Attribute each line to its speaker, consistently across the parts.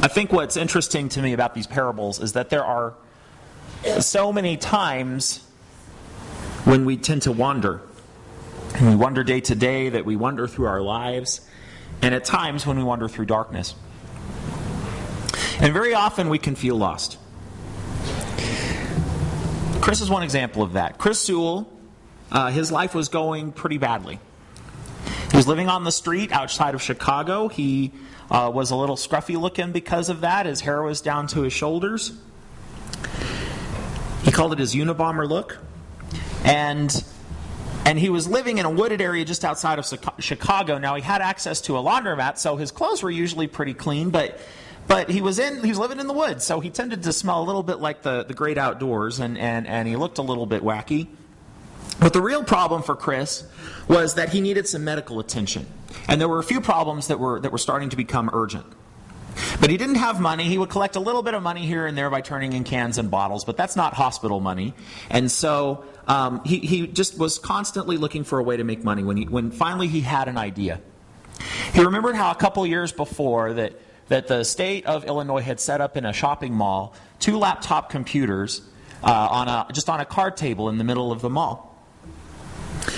Speaker 1: I think what's interesting to me about these parables is that there are so many times when we tend to wander. And we wander day to day, that we wander through our lives, and at times when we wander through darkness. And very often we can feel lost. Chris is one example of that. Chris Sewell, his life was going pretty badly. He was living on the street outside of Chicago. He was a little scruffy looking because of that. His hair was down to his shoulders. He called it his Unabomber look. And he was living in a wooded area just outside of Chicago. Now, he had access to a laundromat, so his clothes were usually pretty clean, but he was living in the woods, so he tended to smell a little bit like the great outdoors, and he looked a little bit wacky. But the real problem for Chris was that he needed some medical attention. And there were a few problems that were starting to become urgent. But he didn't have money. He would collect a little bit of money here and there by turning in cans and bottles, but that's not hospital money. And so he just was constantly looking for a way to make money when finally he had an idea. He remembered how a couple years before that the state of Illinois had set up in a shopping mall 2 laptop computers just on a card table in the middle of the mall.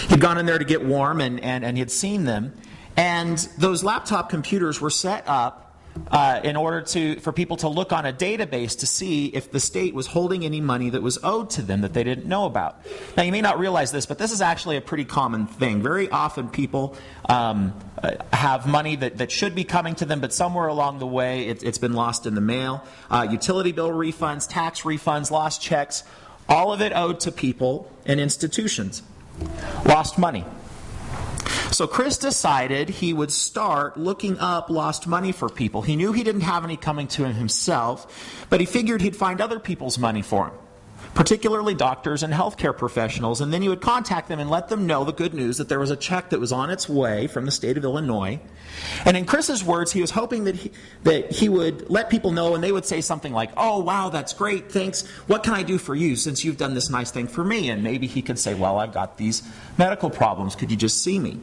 Speaker 1: He'd gone in there to get warm and he had seen them. And those laptop computers were set up in order for people to look on a database to see if the state was holding any money that was owed to them that they didn't know about. Now, you may not realize this, but this is actually a pretty common thing. Very often people have money that should be coming to them, but somewhere along the way it's been lost in the mail. Utility bill refunds, tax refunds, lost checks, all of it owed to people and institutions. Lost money. So Chris decided he would start looking up lost money for people. He knew he didn't have any coming to him himself, but he figured he'd find other people's money for him, particularly doctors and healthcare professionals, and then he would contact them and let them know the good news that there was a check that was on its way from the state of Illinois. And in Chris's words, he was hoping that he would let people know, and they would say something like, "Oh, wow, that's great, thanks. What can I do for you since you've done this nice thing for me?" And maybe he could say, "Well, I've got these medical problems. Could you just see me?"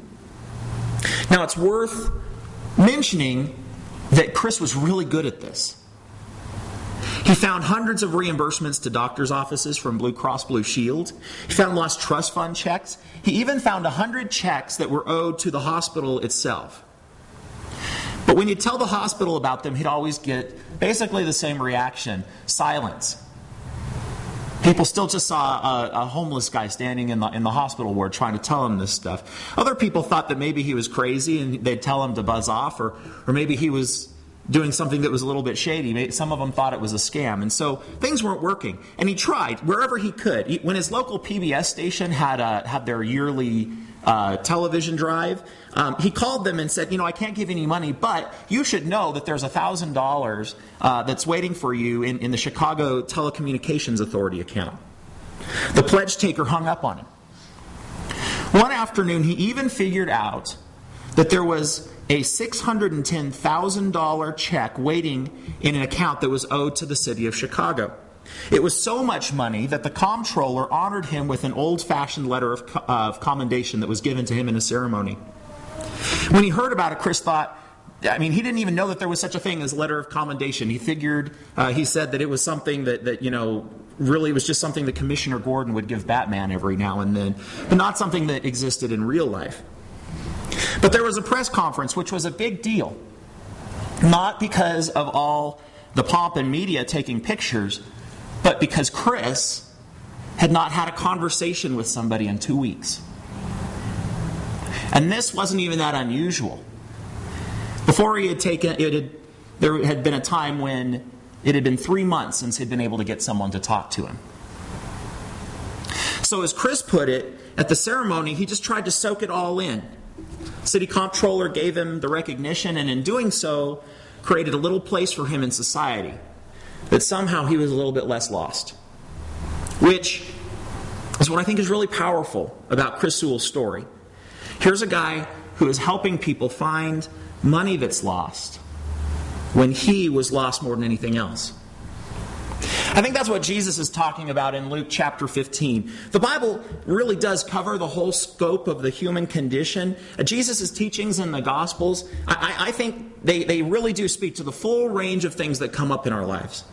Speaker 1: Now, it's worth mentioning that Chris was really good at this. He found hundreds of reimbursements to doctors' offices from Blue Cross Blue Shield. He found lost trust fund checks. He even found 100 checks that were owed to the hospital itself. But when you tell the hospital about them, he'd always get basically the same reaction: silence. People still just saw a homeless guy standing in the hospital ward trying to tell him this stuff. Other people thought that maybe he was crazy and they'd tell him to buzz off, or maybe he was doing something that was a little bit shady. Some of them thought it was a scam. And so things weren't working. And he tried wherever he could. When his local PBS station had their yearly television drive, he called them and said, "I can't give any money, but you should know that there's $1,000 that's waiting for you in the Chicago Telecommunications Authority account." The pledge taker hung up on him. One afternoon, he even figured out that there was a $610,000 check waiting in an account that was owed to the city of Chicago. It was so much money that the comptroller honored him with an old-fashioned letter of commendation that was given to him in a ceremony. When he heard about it, Chris thought, he didn't even know that there was such a thing as a letter of commendation. He figured, he said that it was something that really was just something that Commissioner Gordon would give Batman every now and then, but not something that existed in real life. But there was a press conference, which was a big deal. Not because of all the pomp and media taking pictures, but because Chris had not had a conversation with somebody in 2 weeks. And this wasn't even that unusual. Before he had there had been a time when it had been 3 months since he'd been able to get someone to talk to him. So as Chris put it, at the ceremony, he just tried to soak it all in. City comptroller gave him the recognition, and in doing so, created a little place for him in society. That somehow he was a little bit less lost. Which is what I think is really powerful about Chris Sewell's story. Here's a guy who is helping people find money that's lost when he was lost more than anything else. I think that's what Jesus is talking about in Luke chapter 15. The Bible really does cover the whole scope of the human condition. Jesus' teachings in the Gospels, I think they really do speak to the full range of things that come up in our lives.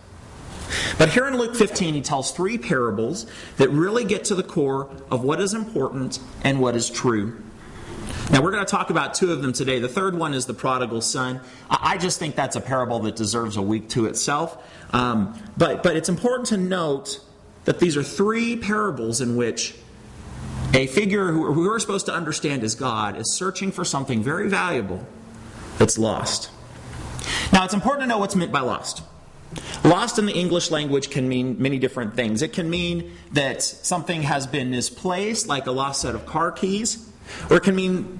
Speaker 1: But here in Luke 15, he tells 3 parables that really get to the core of what is important and what is true. Now, we're going to talk about 2 of them today. The third one is the prodigal son. I just think that's a parable that deserves a week to itself. But it's important to note that these are 3 parables in which a figure who we're supposed to understand as God is searching for something very valuable that's lost. Now, it's important to know what's meant by lost. Lost in the English language can mean many different things. It can mean that something has been misplaced, like a lost set of car keys. Or it can mean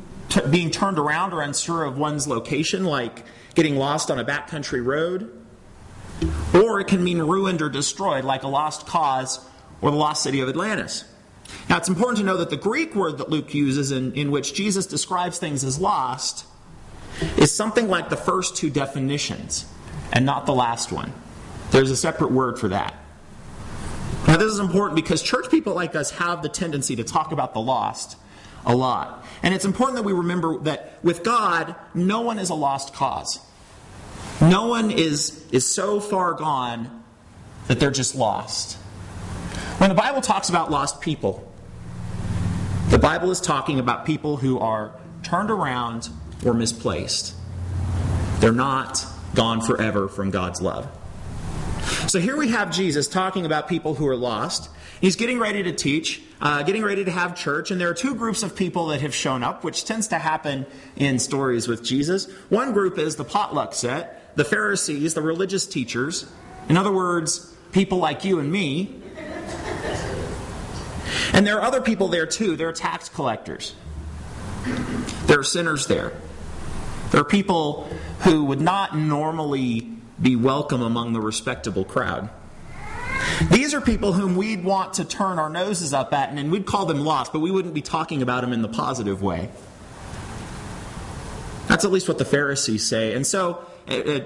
Speaker 1: being turned around or unsure of one's location, like getting lost on a backcountry road. Or it can mean ruined or destroyed, like a lost cause or the lost city of Atlantis. Now, it's important to know that the Greek word that Luke uses in which Jesus describes things as lost is something like the first 2 definitions and not the last one. There's a separate word for that. Now, this is important because church people like us have the tendency to talk about the lost a lot. And it's important that we remember that with God, no one is a lost cause. No one is so far gone that they're just lost. When the Bible talks about lost people, the Bible is talking about people who are turned around or misplaced. They're not gone forever from God's love. So here we have Jesus talking about people who are lost. He's getting ready to teach, getting ready to have church, and there are 2 groups of people that have shown up, which tends to happen in stories with Jesus. One group is the potluck set, the Pharisees, the religious teachers. In other words, people like you and me. And there are other people there too. There are tax collectors. There are sinners there. There are people who would not normally be welcome among the respectable crowd. These are people whom we'd want to turn our noses up at, and we'd call them lost, but we wouldn't be talking about them in the positive way. That's at least what the Pharisees say, and so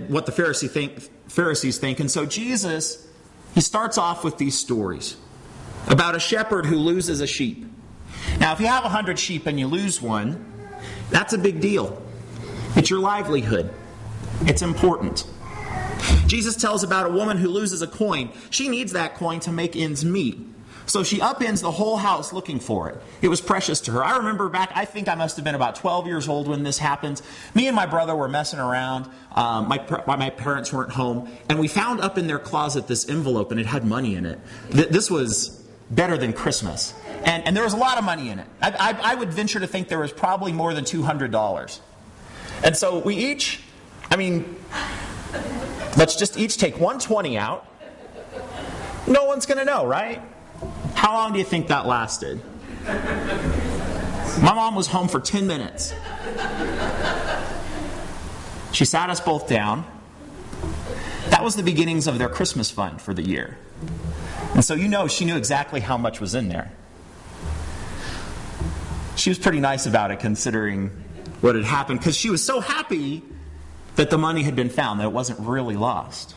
Speaker 1: what the Pharisees think. And so Jesus, he starts off with these stories about a shepherd who loses a sheep. Now, if you have 100 sheep and you lose one, that's a big deal. It's your livelihood. It's important. Jesus tells about a woman who loses a coin. She needs that coin to make ends meet. So she upends the whole house looking for it. It was precious to her. I remember back, I think I must have been about 12 years old when this happened. Me and my brother were messing around. My parents weren't home. And we found up in their closet this envelope, and it had money in it. This was better than Christmas. And there was a lot of money in it. I would venture to think there was probably more than $200. And so we each, let's just each take 120 out. No one's going to know, right? How long do you think that lasted? My mom was home for 10 minutes. She sat us both down. That was the beginnings of their Christmas fund for the year. And so she knew exactly how much was in there. She was pretty nice about it considering what had happened, because she was so happy that the money had been found, that it wasn't really lost.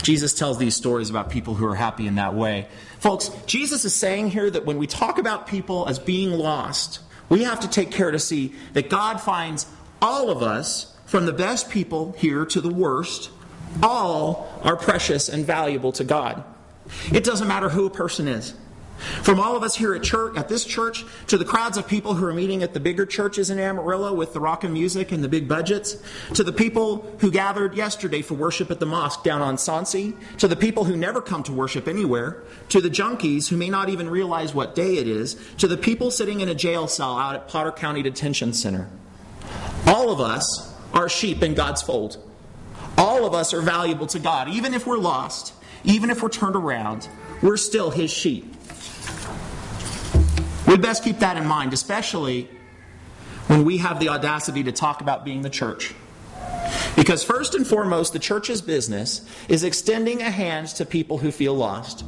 Speaker 1: Jesus tells these stories about people who are happy in that way. Folks, Jesus is saying here that when we talk about people as being lost, we have to take care to see that God finds all of us, from the best people here to the worst, all are precious and valuable to God. It doesn't matter who a person is. From all of us here at this church, to the crowds of people who are meeting at the bigger churches in Amarillo with the rock and music and the big budgets, to the people who gathered yesterday for worship at the mosque down on Sansi, to the people who never come to worship anywhere, to the junkies who may not even realize what day it is, to the people sitting in a jail cell out at Potter County Detention Center. All of us are sheep in God's fold. All of us are valuable to God. Even if we're lost, even if we're turned around, we're still His sheep. We'd best keep that in mind, especially when we have the audacity to talk about being the church. Because first and foremost, the church's business is extending a hand to people who feel lost,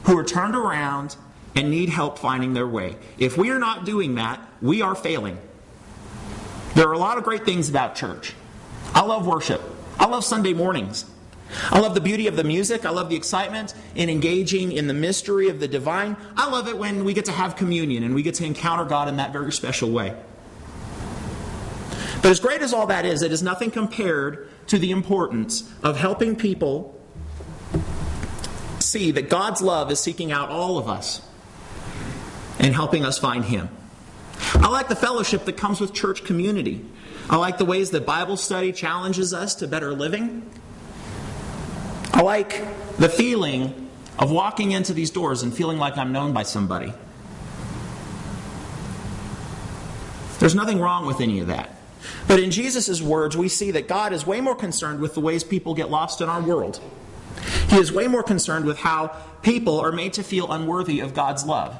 Speaker 1: who are turned around and need help finding their way. If we are not doing that, we are failing. There are a lot of great things about church. I love worship. I love Sunday mornings. I love the beauty of the music. I love the excitement in engaging in the mystery of the divine. I love it when we get to have communion and we get to encounter God in that very special way. But as great as all that is, it is nothing compared to the importance of helping people see that God's love is seeking out all of us and helping us find Him. I like the fellowship that comes with church community. I like the ways that Bible study challenges us to better living. I like the feeling of walking into these doors and feeling like I'm known by somebody. There's nothing wrong with any of that. But in Jesus' words, we see that God is way more concerned with the ways people get lost in our world. He is way more concerned with how people are made to feel unworthy of God's love.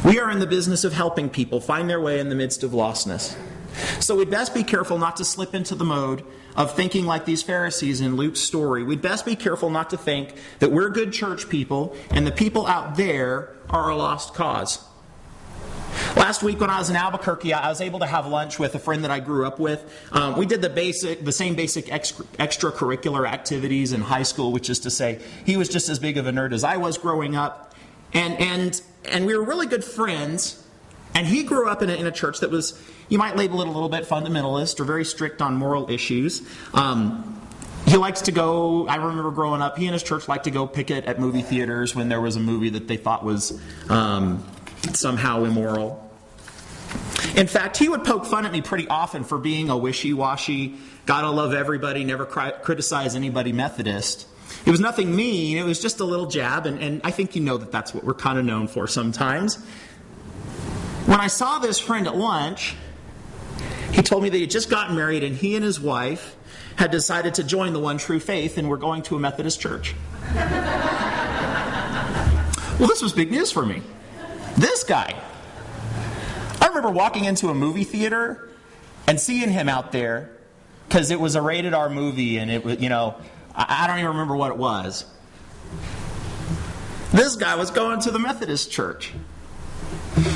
Speaker 1: We are in the business of helping people find their way in the midst of lostness. So we'd best be careful not to slip into the mode of thinking like these Pharisees in Luke's story. We'd best be careful not to think that we're good church people and the people out there are a lost cause. Last week when I was in Albuquerque, I was able to have lunch with a friend that I grew up with. We did the same basic extracurricular activities in high school, which is to say, he was just as big of a nerd as I was growing up. And we were really good friends. And he grew up in a church that was, you might label it a little bit fundamentalist or very strict on moral issues. He likes to go, I remember growing up, he and his church liked to go picket at movie theaters when there was a movie that they thought was somehow immoral. In fact, he would poke fun at me pretty often for being a wishy-washy, gotta love everybody, never criticize anybody Methodist. It was nothing mean, it was just a little jab, and I think you know that that's what we're kind of known for sometimes. When I saw this friend at lunch, he told me that he had just gotten married and he and his wife had decided to join the one true faith and were going to a Methodist church. Well, this was big news for me. This guy. I remember walking into a movie theater and seeing him out there because it was a rated R movie and it was, I don't even remember what it was. This guy was going to the Methodist church.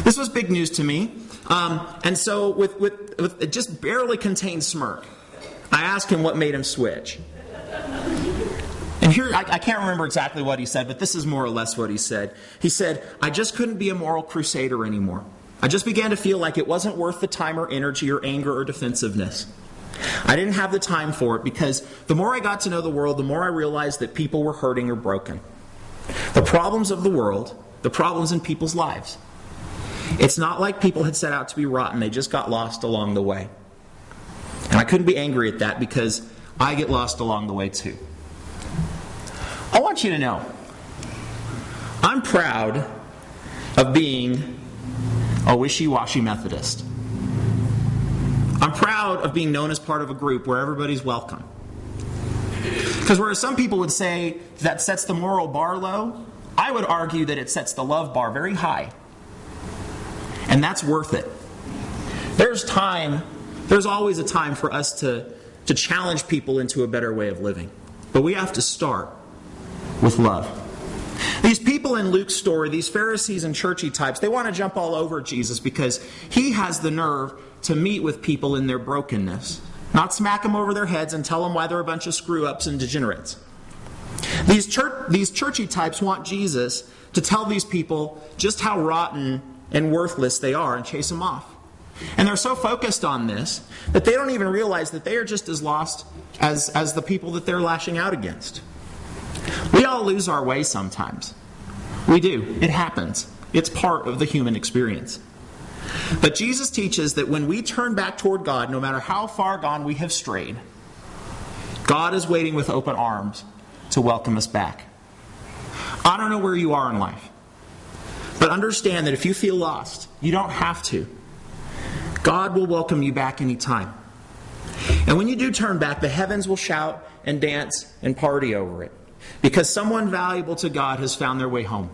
Speaker 1: This was big news to me. And so with a just barely contained smirk, I asked him what made him switch. And here, I can't remember exactly what he said, but this is more or less what he said. He said, I just couldn't be a moral crusader anymore. I just began to feel like it wasn't worth the time or energy or anger or defensiveness. I didn't have the time for it because the more I got to know the world, the more I realized that people were hurting or broken. The problems of the world, the problems in people's lives. It's not like people had set out to be rotten. They just got lost along the way. And I couldn't be angry at that because I get lost along the way too. I want you to know, I'm proud of being a wishy-washy Methodist. I'm proud of being known as part of a group where everybody's welcome. Because whereas some people would say that sets the moral bar low, I would argue that it sets the love bar very high. And that's worth it. There's always a time for us to challenge people into a better way of living. But we have to start with love. These people in Luke's story, these Pharisees and churchy types, they want to jump all over Jesus because he has the nerve to meet with people in their brokenness. Not smack them over their heads and tell them why they're a bunch of screw-ups and degenerates. These churchy types want Jesus to tell these people just how rotten and worthless they are and chase them off. And they're so focused on this that they don't even realize that they are just as lost as the people that they're lashing out against. We all lose our way sometimes. We do. It happens. It's part of the human experience. But Jesus teaches that when we turn back toward God, no matter how far gone we have strayed, God is waiting with open arms to welcome us back. I don't know where you are in life, but understand that if you feel lost, you don't have to. God will welcome you back anytime. And when you do turn back, the heavens will shout and dance and party over it, because someone valuable to God has found their way home.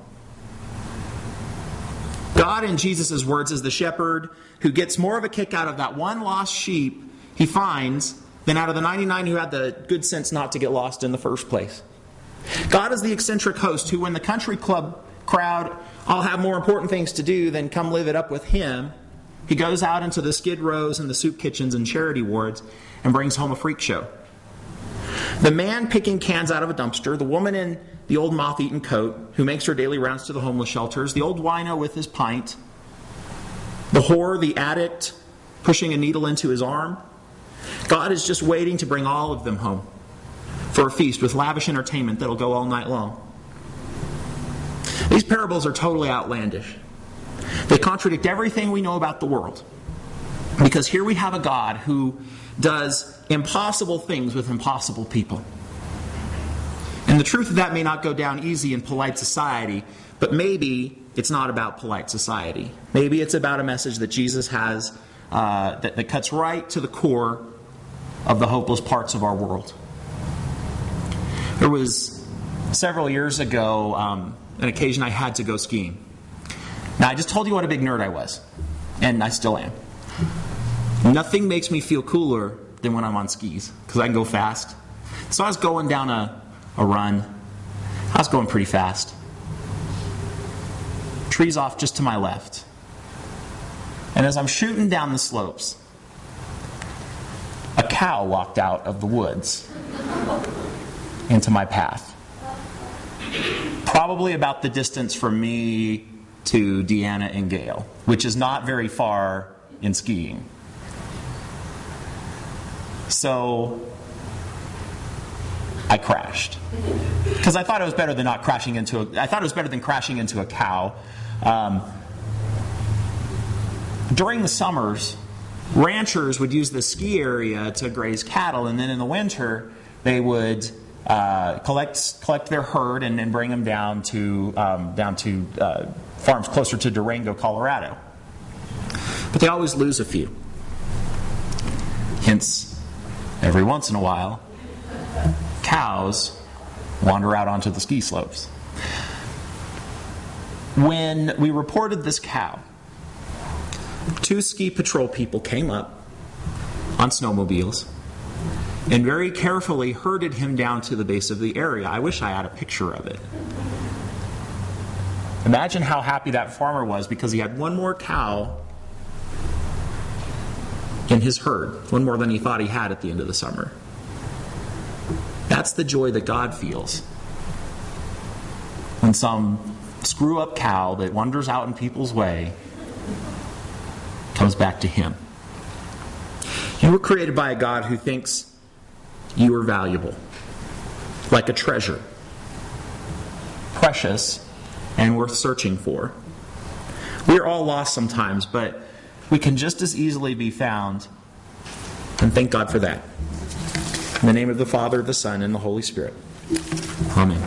Speaker 1: God, in Jesus' words, is the shepherd who gets more of a kick out of that one lost sheep he finds than out of the 99 who had the good sense not to get lost in the first place. God is the eccentric host who, when the country club crowd all have more important things to do than come live it up with him, he goes out into the skid rows and the soup kitchens and charity wards and brings home a freak show. The man picking cans out of a dumpster, the woman in the old moth-eaten coat who makes her daily rounds to the homeless shelters, the old wino with his pint, the whore, the addict pushing a needle into his arm. God is just waiting to bring all of them home for a feast with lavish entertainment that'll go all night long. These parables are totally outlandish. They contradict everything we know about the world. Because here we have a God who does impossible things with impossible people. And the truth of that may not go down easy in polite society, but maybe it's not about polite society. Maybe it's about a message that Jesus has that cuts right to the core of the hopeless parts of our world. There was several years ago an occasion I had to go skiing. Now, I just told you what a big nerd I was, and I still am. Nothing makes me feel cooler than when I'm on skis, because I can go fast. So I was going down a run. I was going pretty fast. Trees off just to my left. And as I'm shooting down the slopes, a cow walked out of the woods into my path. Probably about the distance from me to Deanna and Gale, which is not very far in skiing. So I crashed because I thought it was better than crashing into a cow. During the summers, ranchers would use the ski area to graze cattle, and then in the winter they would collect their herd and then bring them down to farms closer to Durango, Colorado. But they always lose a few. Hence, every once in a while, cows wander out onto the ski slopes. When we reported this cow, 2 ski patrol people came up on snowmobiles and very carefully herded him down to the base of the area. I wish I had a picture of it. Imagine how happy that farmer was because he had one more cow in his herd, one more than he thought he had at the end of the summer. That's the joy that God feels when some screw-up cow that wanders out in people's way comes back to Him. You were created by a God who thinks you are valuable, like a treasure, precious and worth searching for. We are all lost sometimes, but we can just as easily be found, and thank God for that. In the name of the Father, the Son, and the Holy Spirit. Amen.